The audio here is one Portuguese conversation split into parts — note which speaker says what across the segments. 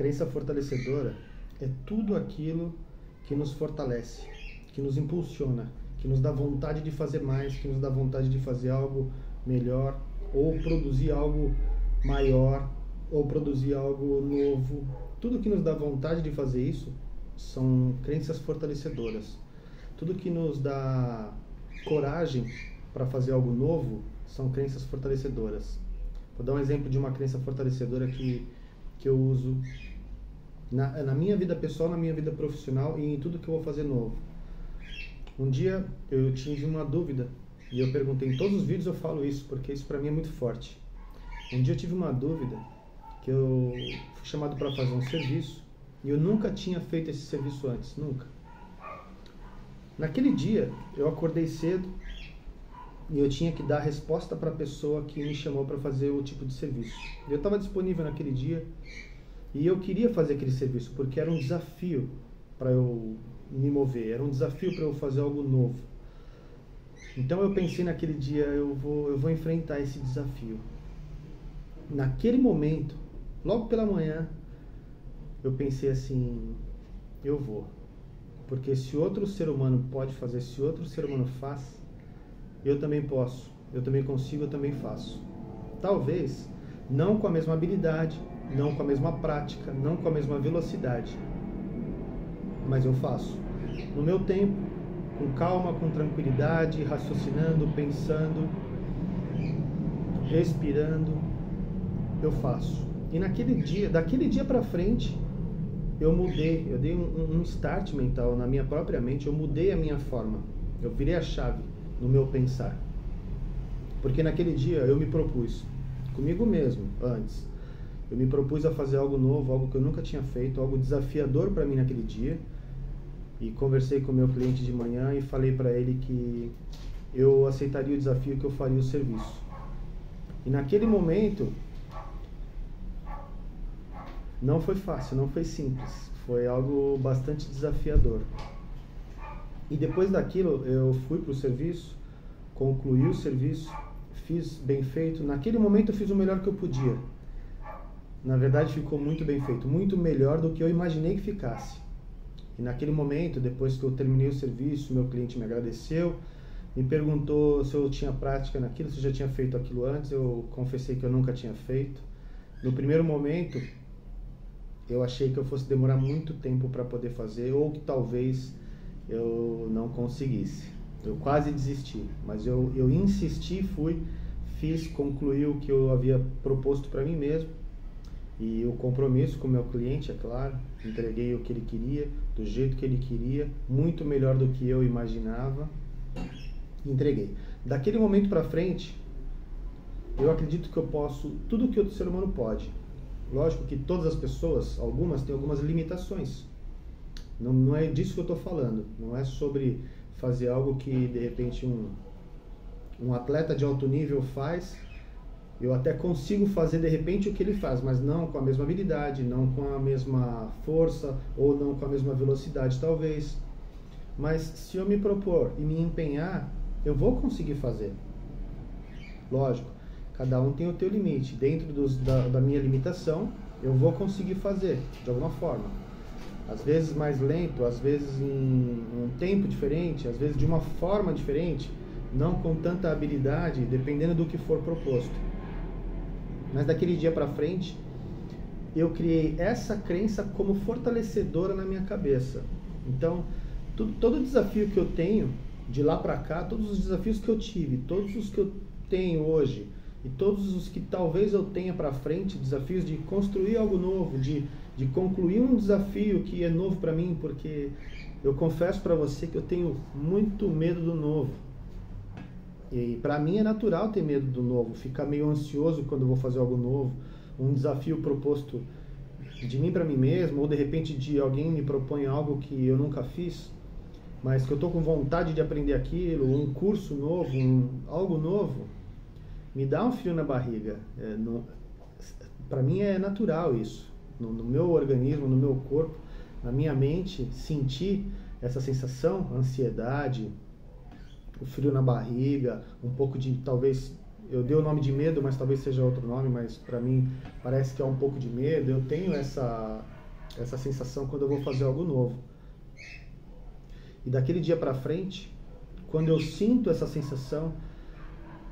Speaker 1: Crença fortalecedora é tudo aquilo que nos fortalece, que nos impulsiona, que nos dá vontade de fazer mais, que nos dá vontade de fazer algo melhor, ou produzir algo maior, ou produzir algo novo. Tudo que nos dá vontade de fazer isso são crenças fortalecedoras. Tudo que nos dá coragem para fazer algo novo são crenças fortalecedoras. Vou dar um exemplo de uma crença fortalecedora que eu uso na minha vida pessoal, na minha vida profissional e em tudo que eu vou fazer novo. Um dia eu tive uma dúvida e eu perguntei, em todos os vídeos eu falo isso, porque isso para mim é muito forte. Um dia eu tive uma dúvida, que eu fui chamado para fazer um serviço e eu nunca tinha feito esse serviço antes, nunca. Naquele dia eu acordei cedo e eu tinha que dar a resposta para a pessoa que me chamou para fazer o tipo de serviço. Eu estava disponível naquele dia e eu queria fazer aquele serviço porque era um desafio para eu me mover, era um desafio para eu fazer algo novo. Então eu pensei naquele dia, eu vou enfrentar esse desafio. Naquele momento, logo pela manhã, eu pensei assim, eu vou. Porque se outro ser humano pode fazer, se outro ser humano faz, eu também posso, eu também consigo, eu também faço. Talvez não com a mesma habilidade, não com a mesma prática, não com a mesma velocidade, mas eu faço. No meu tempo, com calma, com tranquilidade, raciocinando, pensando, respirando, eu faço. E daquele dia para frente, eu mudei, eu dei um start mental na minha própria mente, eu mudei a minha forma, eu virei a chave no meu pensar. Porque naquele dia eu me propus, comigo mesmo, antes, eu me propus a fazer algo novo, algo que eu nunca tinha feito, algo desafiador para mim naquele dia. E conversei com o meu cliente de manhã e falei para ele que eu aceitaria o desafio, que eu faria o serviço. E naquele momento, não foi fácil, não foi simples, foi algo bastante desafiador. E depois daquilo, eu fui para o serviço, concluí o serviço, fiz bem feito. Naquele momento eu fiz o melhor que eu podia. Na verdade ficou muito bem feito, muito melhor do que eu imaginei que ficasse. E naquele momento, depois que eu terminei o serviço, meu cliente me agradeceu, me perguntou se eu tinha prática naquilo, se eu já tinha feito aquilo antes. Eu confessei que eu nunca tinha feito. No primeiro momento, eu achei que eu fosse demorar muito tempo para poder fazer, ou que talvez eu não conseguisse. Eu quase desisti, mas eu insisti, fiz, concluí o que eu havia proposto para mim mesmo. E o compromisso com o meu cliente, é claro, entreguei o que ele queria, do jeito que ele queria, muito melhor do que eu imaginava, entreguei. Daquele momento para frente, eu acredito que eu posso tudo que outro ser humano pode. Lógico que todas as pessoas, algumas têm algumas limitações. Não é disso que eu estou falando, não é sobre fazer algo que de repente um atleta de alto nível faz. Eu até consigo fazer de repente o que ele faz, mas não com a mesma habilidade, não com a mesma força, ou não com a mesma velocidade talvez. Mas se eu me propor e me empenhar, eu vou conseguir fazer. Lógico, cada um tem o teu limite. Dentro da minha limitação, eu vou conseguir fazer, de alguma forma. Às vezes mais lento, às vezes em um tempo diferente, às vezes de uma forma diferente, não com tanta habilidade, dependendo do que for proposto. Mas daquele dia para frente, eu criei essa crença como fortalecedora na minha cabeça. Então, todo desafio que eu tenho, de lá para cá, todos os desafios que eu tive, todos os que eu tenho hoje, e todos os que talvez eu tenha para frente, desafios de construir algo novo, de concluir um desafio que é novo para mim, porque eu confesso para você que eu tenho muito medo do novo. E para mim é natural ter medo do novo, ficar meio ansioso quando eu vou fazer algo novo, um desafio proposto de mim para mim mesmo, ou de repente de alguém me propõe algo que eu nunca fiz, mas que eu estou com vontade de aprender aquilo, um curso novo, algo novo, me dá um frio na barriga. Para mim é natural isso, no meu organismo, no meu corpo, na minha mente, sentir essa sensação, ansiedade, o frio na barriga, um pouco de talvez eu dei o nome de medo, mas talvez seja outro nome, mas para mim parece que é um pouco de medo. Eu tenho essa sensação quando eu vou fazer algo novo. E daquele dia para frente, quando eu sinto essa sensação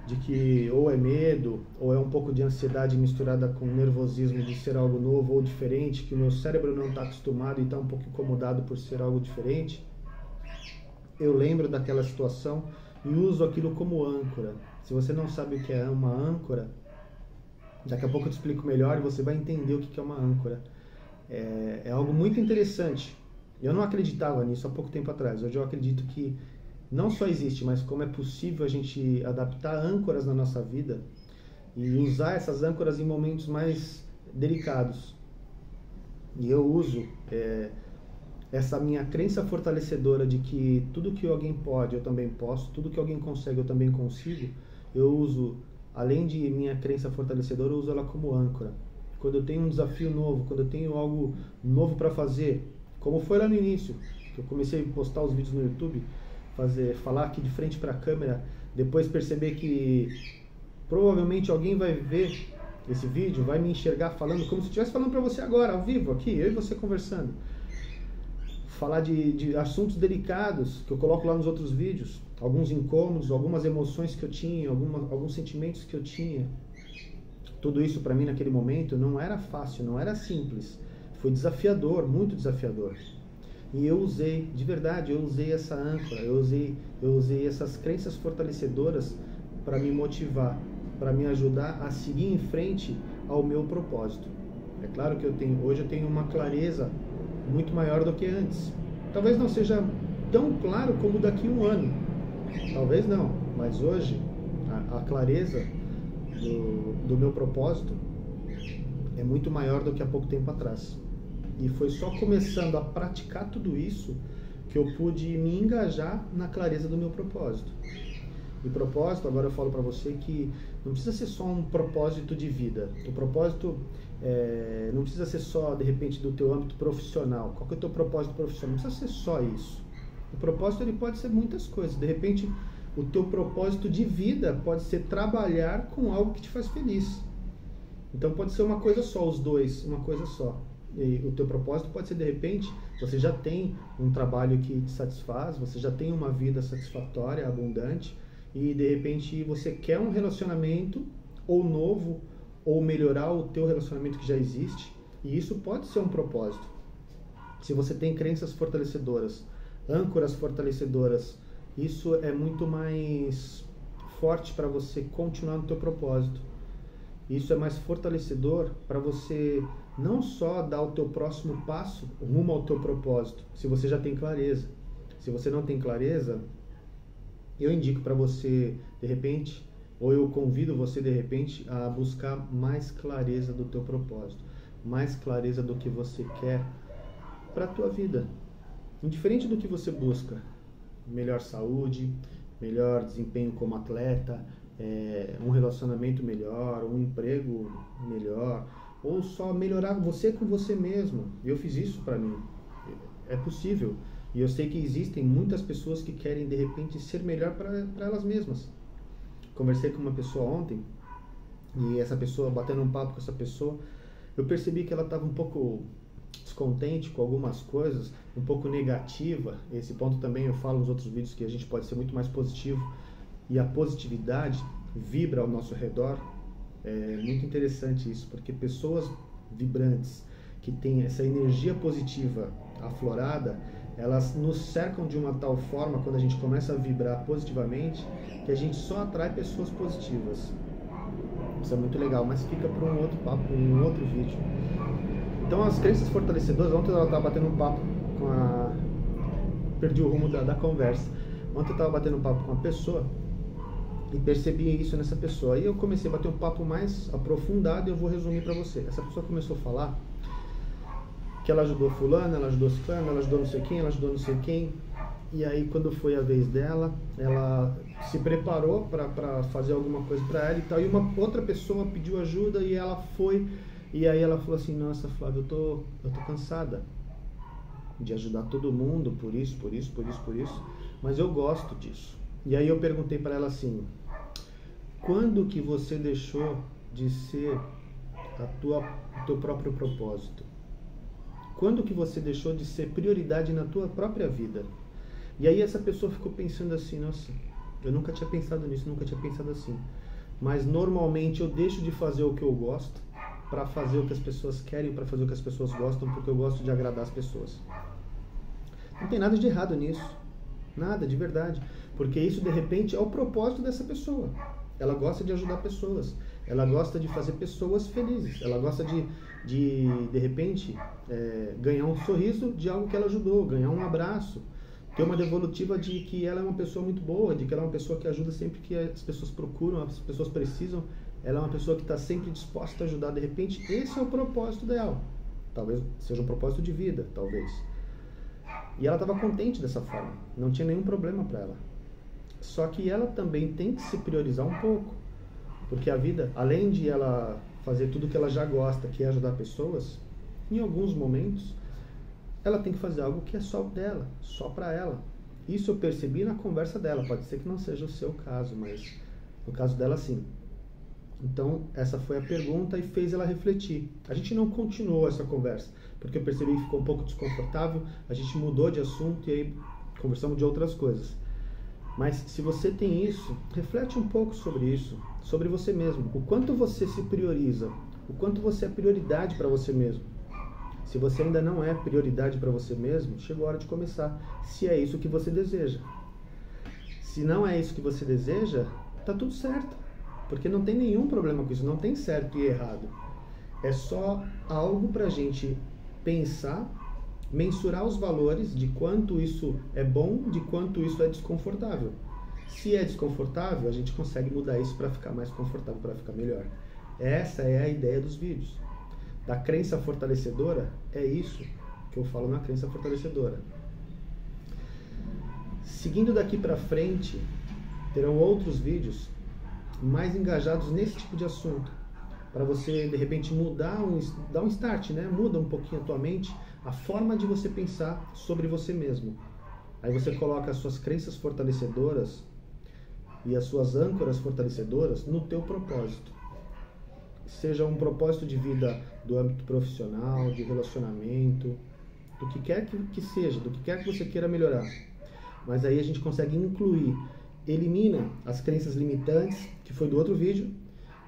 Speaker 1: de que ou é medo, ou é um pouco de ansiedade misturada com nervosismo de ser algo novo ou diferente, que o meu cérebro não está acostumado e está um pouco incomodado por ser algo diferente, eu lembro daquela situação e uso aquilo como âncora. Se você não sabe o que é uma âncora, daqui a pouco eu te explico melhor e você vai entender o que é uma âncora. É algo muito interessante. Eu não acreditava nisso há pouco tempo atrás. Hoje eu acredito que não só existe, mas como é possível a gente adaptar âncoras na nossa vida e usar essas âncoras em momentos mais delicados. E eu uso essa minha crença fortalecedora de que tudo que alguém pode, eu também posso, tudo que alguém consegue, eu também consigo. Eu uso, além de minha crença fortalecedora, eu uso ela como âncora. Quando eu tenho um desafio novo, quando eu tenho algo novo para fazer, como foi lá no início, que eu comecei a postar os vídeos no YouTube, falar aqui de frente para a câmera, depois perceber que provavelmente alguém vai ver esse vídeo, vai me enxergar falando como se eu estivesse falando para você agora, ao vivo, aqui, eu e você conversando. Falar de assuntos delicados que eu coloco lá nos outros vídeos, alguns incômodos, algumas emoções que eu tinha, alguns sentimentos que eu tinha. Tudo isso para mim naquele momento não era fácil, não era simples. Foi desafiador, muito desafiador. E eu usei, de verdade, eu usei essa âncora, eu usei essas crenças fortalecedoras para me motivar, para me ajudar a seguir em frente ao meu propósito. É claro que hoje eu tenho uma clareza muito maior do que antes. Talvez não seja tão claro como daqui a um ano. Talvez não, mas hoje a clareza do meu propósito é muito maior do que há pouco tempo atrás. E foi só começando a praticar tudo isso que eu pude me engajar na clareza do meu propósito. E propósito, agora eu falo para você que não precisa ser só um propósito de vida. O propósito não precisa ser só, de repente, do teu âmbito profissional. Qual que é o teu propósito profissional? Não precisa ser só isso. O propósito ele pode ser muitas coisas. De repente, o teu propósito de vida pode ser trabalhar com algo que te faz feliz. Então pode ser uma coisa só, os dois, uma coisa só. E o teu propósito pode ser, de repente, você já tem um trabalho que te satisfaz, você já tem uma vida satisfatória, abundante, e de repente você quer um relacionamento ou novo, ou melhorar o teu relacionamento que já existe, e isso pode ser um propósito. Se você tem crenças fortalecedoras, âncoras fortalecedoras, isso é muito mais forte para você continuar no teu propósito. Isso é mais fortalecedor para você não só dar o teu próximo passo rumo ao teu propósito, se você já tem clareza. Se você não tem clareza, eu indico para você, de repente, ou eu convido você, de repente, a buscar mais clareza do teu propósito, mais clareza do que você quer para a tua vida. Indiferente do que você busca, melhor saúde, melhor desempenho como atleta, um relacionamento melhor, um emprego melhor, ou só melhorar você com você mesmo. Eu fiz isso para mim. É possível. E eu sei que existem muitas pessoas que querem, de repente, ser melhor para elas mesmas. Conversei com uma pessoa ontem, e essa pessoa, batendo um papo com essa pessoa, eu percebi que ela estava um pouco descontente com algumas coisas, um pouco negativa. Esse ponto também eu falo nos outros vídeos, que a gente pode ser muito mais positivo, e a positividade vibra ao nosso redor. É muito interessante isso, porque pessoas vibrantes, que têm essa energia positiva aflorada, elas nos cercam de uma tal forma, quando a gente começa a vibrar positivamente, que a gente só atrai pessoas positivas. Isso é muito legal, mas fica para um outro papo, um outro vídeo. Então, as crenças fortalecedoras, ontem eu estava batendo um papo com a... Perdi o rumo da conversa. Ontem eu estava batendo um papo com uma pessoa e percebi isso nessa pessoa. Aí eu comecei a bater um papo mais aprofundado e eu vou resumir para você. Essa pessoa começou a falar que ela ajudou fulano, ela ajudou ciclano, ela ajudou não sei quem, ela ajudou não sei quem. E aí, quando foi a vez dela, ela se preparou para fazer alguma coisa para ela e tal. E uma outra pessoa pediu ajuda e ela foi. E aí ela falou assim: nossa, Flávio, eu tô cansada de ajudar todo mundo por isso, mas eu gosto disso. E aí eu perguntei para ela assim: Quando que você deixou de ser o teu próprio propósito? Quando que você deixou de ser prioridade na tua própria vida? E aí essa pessoa ficou pensando assim, nossa, eu nunca tinha pensado nisso, nunca tinha pensado assim. Mas normalmente eu deixo de fazer o que eu gosto para fazer o que as pessoas querem, para fazer o que as pessoas gostam, porque eu gosto de agradar as pessoas. Não tem nada de errado nisso. Nada, de verdade. Porque isso, de repente, é o propósito dessa pessoa. Ela gosta de ajudar pessoas. Ela gosta de fazer pessoas felizes. Ela gosta de repente, ganhar um sorriso de algo que ela ajudou, ganhar um abraço, ter uma devolutiva de que ela é uma pessoa muito boa, de que ela é uma pessoa que ajuda sempre que as pessoas procuram, as pessoas precisam. Ela é uma pessoa que está sempre disposta a ajudar. De repente, esse é o propósito dela. Talvez seja um propósito de vida, talvez. E ela estava contente dessa forma. Não tinha nenhum problema para ela. Só que ela também tem que se priorizar um pouco. Porque a vida, além de ela fazer tudo que ela já gosta, que é ajudar pessoas, em alguns momentos, ela tem que fazer algo que é só dela, só para ela. Isso eu percebi na conversa dela. Pode ser que não seja o seu caso, mas no caso dela, sim. Então, essa foi a pergunta e fez ela refletir. A gente não continuou essa conversa, porque eu percebi que ficou um pouco desconfortável, a gente mudou de assunto e aí conversamos de outras coisas. Mas se você tem isso, reflete um pouco sobre isso, sobre você mesmo. O quanto você se prioriza, o quanto você é prioridade para você mesmo. Se você ainda não é prioridade para você mesmo, chegou a hora de começar, se é isso que você deseja. Se não é isso que você deseja, tá tudo certo. Porque não tem nenhum problema com isso, não tem certo e errado. É só algo para a gente pensar, mensurar os valores de quanto isso é bom, de quanto isso é desconfortável. Se é desconfortável, a gente consegue mudar isso para ficar mais confortável, para ficar melhor. Essa é a ideia dos vídeos. Da crença fortalecedora, é isso que eu falo na crença fortalecedora. Seguindo daqui para frente, terão outros vídeos mais engajados nesse tipo de assunto, para você de repente dar um start, né? Muda um pouquinho a tua mente, a forma de você pensar sobre você mesmo. Aí você coloca as suas crenças fortalecedoras e as suas âncoras fortalecedoras no teu propósito. Seja um propósito de vida do âmbito profissional, de relacionamento, do que quer que seja, do que quer que você queira melhorar. Mas aí a gente consegue incluir, elimina as crenças limitantes, que foi do outro vídeo,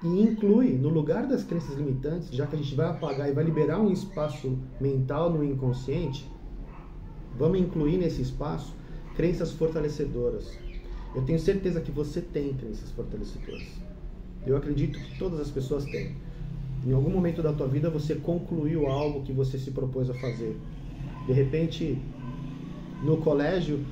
Speaker 1: e inclui no lugar das crenças limitantes, já que a gente vai apagar e vai liberar um espaço mental no inconsciente, vamos incluir nesse espaço crenças fortalecedoras. Eu tenho certeza que você tem crenças fortalecedoras. Eu acredito que todas as pessoas têm. Em algum momento da tua vida você concluiu algo que você se propôs a fazer. De repente, no colégio,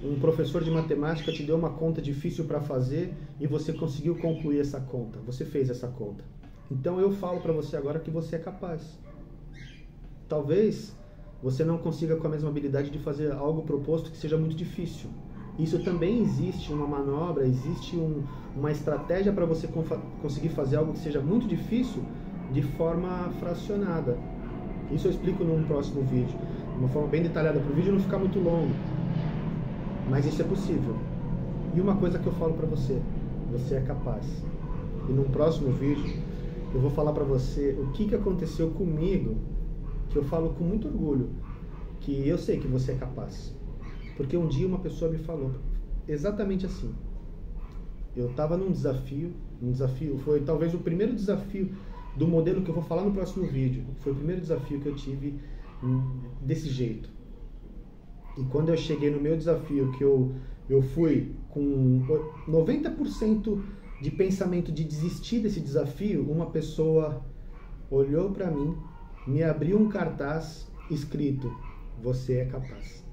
Speaker 1: um professor de matemática te deu uma conta difícil para fazer e você conseguiu concluir essa conta. Você fez essa conta. Então eu falo para você agora que você é capaz. Talvez você não consiga com a mesma habilidade de fazer algo proposto que seja muito difícil. Isso também existe uma manobra, existe uma estratégia para você conseguir fazer algo que seja muito difícil de forma fracionada. Isso eu explico num próximo vídeo, de uma forma bem detalhada, para o vídeo não ficar muito longo. Mas isso é possível. E uma coisa que eu falo para você, você é capaz. E num próximo vídeo eu vou falar para você o que aconteceu comigo, que eu falo com muito orgulho, que eu sei que você é capaz. Porque um dia uma pessoa me falou exatamente assim. Eu estava num desafio, foi talvez o primeiro desafio do modelo que eu vou falar no próximo vídeo. Foi o primeiro desafio que eu tive desse jeito. E quando eu cheguei no meu desafio, que eu fui com 90% de pensamento de desistir desse desafio, uma pessoa olhou para mim, me abriu um cartaz escrito: você é capaz.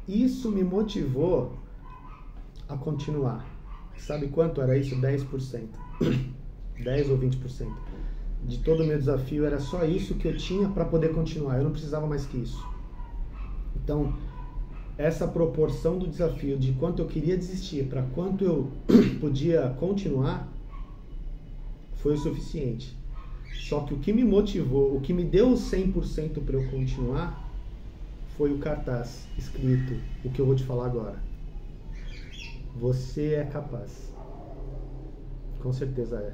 Speaker 1: Isso me motivou a continuar. Sabe quanto era isso? 10%. 10 ou 20%. De todo o meu desafio, era só isso que eu tinha para poder continuar. Eu não precisava mais que isso. Então, essa proporção do desafio de quanto eu queria desistir para quanto eu podia continuar foi o suficiente. Só que o que me motivou, o que me deu o 100% para eu continuar foi o cartaz escrito, o que eu vou te falar agora. Você é capaz. Com certeza é.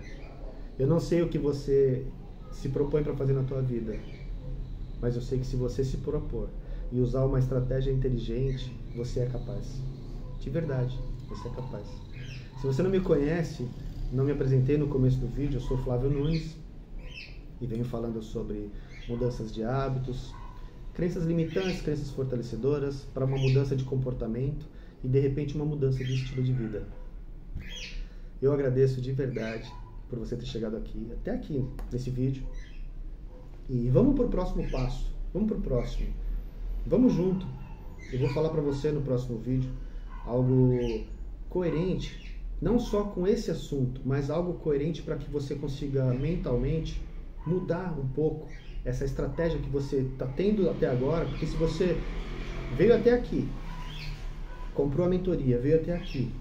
Speaker 1: Eu não sei o que você se propõe para fazer na tua vida, mas eu sei que se você se propor e usar uma estratégia inteligente, você é capaz. De verdade, você é capaz. Se você não me conhece, não me apresentei no começo do vídeo, eu sou Flávio Nunes e venho falando sobre mudanças de hábitos, crenças limitantes, crenças fortalecedoras, para uma mudança de comportamento e de repente uma mudança de estilo de vida. Eu agradeço de verdade por você ter chegado aqui, até aqui nesse vídeo. E vamos para o próximo passo, vamos para o próximo. Vamos junto. Eu vou falar para você no próximo vídeo algo coerente, não só com esse assunto, mas algo coerente para que você consiga mentalmente mudar um pouco essa estratégia que você está tendo até agora, porque se você veio até aqui, comprou a mentoria, veio até aqui,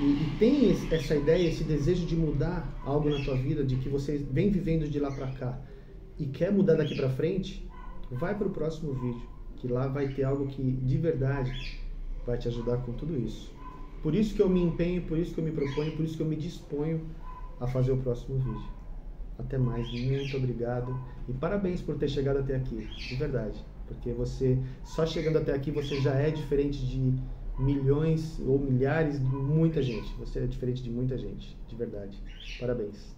Speaker 1: e tem essa ideia, esse desejo de mudar algo na tua vida, de que você vem vivendo de lá para cá e quer mudar daqui para frente, vai para o próximo vídeo, que lá vai ter algo que de verdade vai te ajudar com tudo isso. Por isso que eu me empenho, por isso que eu me proponho, por isso que eu me disponho a fazer o próximo vídeo. Até mais, muito obrigado e parabéns por ter chegado até aqui, de verdade, porque você, só chegando até aqui, você já é diferente de milhões ou milhares de muita gente, você é diferente de muita gente, de verdade, parabéns.